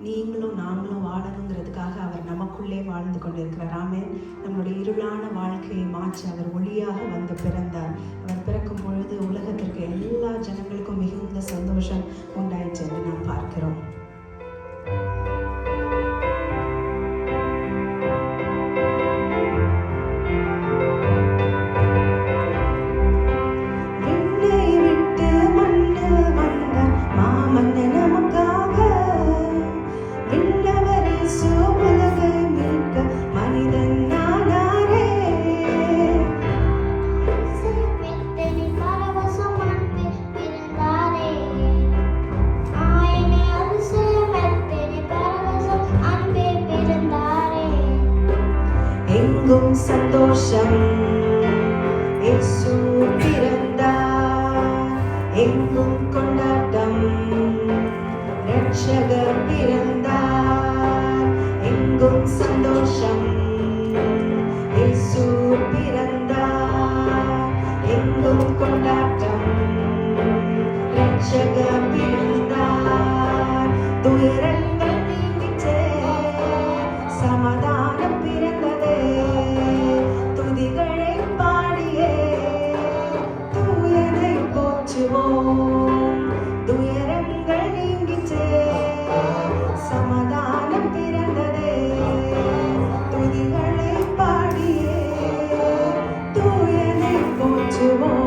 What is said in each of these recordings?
நீங்களும் நாங்களும் வாழணுங்கிறதுக்காக அவர் நமக்குள்ளே வாழ்ந்து கொண்டிருக்கிறார். ஆமென். நம்மளுடைய இருளான வாழ்க்கையை மாற்றி அவர் ஒளியாக வந்து பிறந்தார். அவர் பிறக்கும் பொழுது உலகத்திற்கு எல்லா ஜனங்களுக்கும் மிகுந்த சந்தோஷம் உண்டாயிற்று என்று நாம் பார்க்கிறோம். எங்கும் சந்தோஷம், இயேசு பிறந்தார். எங்கும் கொண்டாட்டம், இரட்சகர் பிறந்தார். எங்கும் சந்தோஷம், இயேசு பிறந்தார். எங்கும் கொண்டாட்டம், இரட்சகர் பிறந்தார். துயரங்கள் நீங்கிச்சே, சமாதானம் பிறந்ததே. துதிகளை பாடியே தூயனை போற்றுவோம். துயரங்கள் நீங்கிச்சே, சமாதானம் பிறந்ததே. துதிகளை பாடியே தூயனை போற்றுவோம்.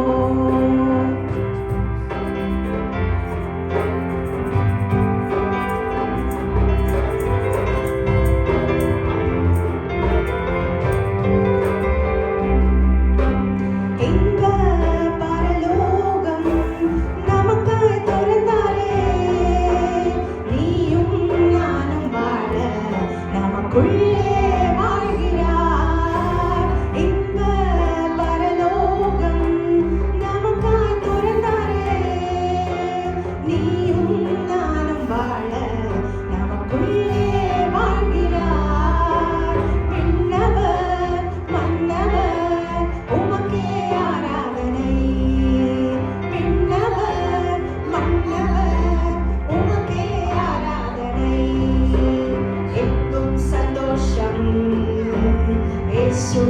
இயேசு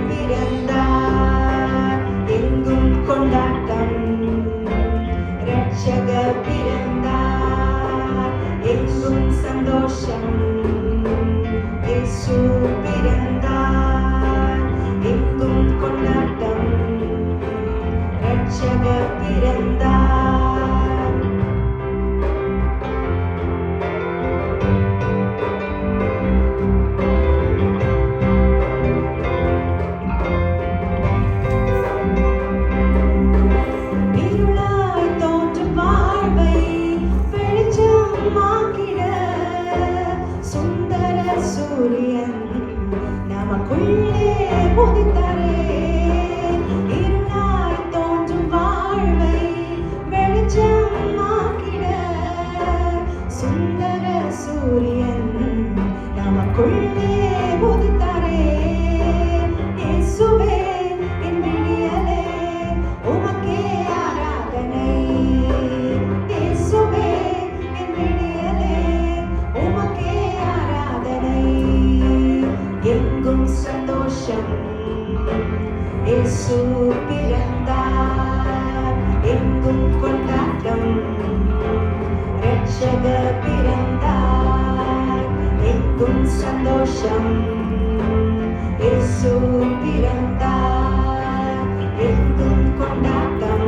பிறந்தார். எங்கும் கொண்டாட்டம், இரட்சகர் பிறந்தார். எங்கும் சந்தோஷம், இயேசு பிறந்தார். எங்கும் கொண்டாட்டம், இரட்சகர் பிறந்தார். சூரியன் நமக்குள்ளே உதித்தாரே. இருளாய் தோன்றும் வாழ்வை வெளிச்சமாக்கிட சுந்தர சூரியன் நமக்குள்ளே உதித்தாரே. இயேசுவே என் விடியலே, உமக்கே ஆராதனை. இயேசுவே என் விடியலே, உமக்கே ஆராதனை. எங்கும் சந்தோஷம், இயேசு பிறந்தார். எங்கும் கொண்டாட்டம், இரட்சகர் பிறந்தார். எங்கும் சந்தோஷம், இயேசு பிறந்தார். எங்கும் கொண்டாட்டம்,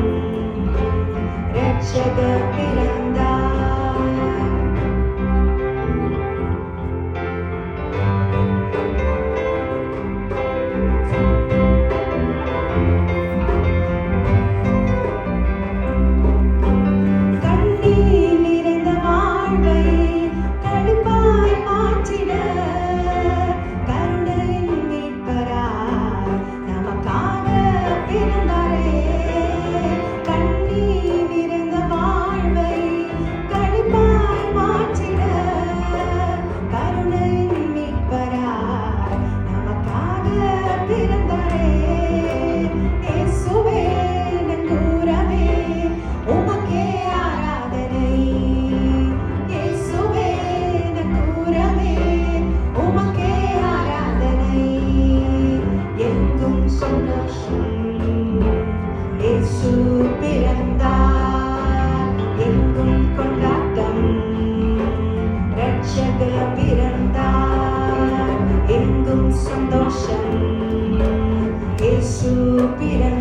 இரட்சகர் பிறந்தார். பிறந்தாரே, கண்ணீர் நிறைந்த வாழ்வை சந்தோஷம் இயேசு பிறந்தார்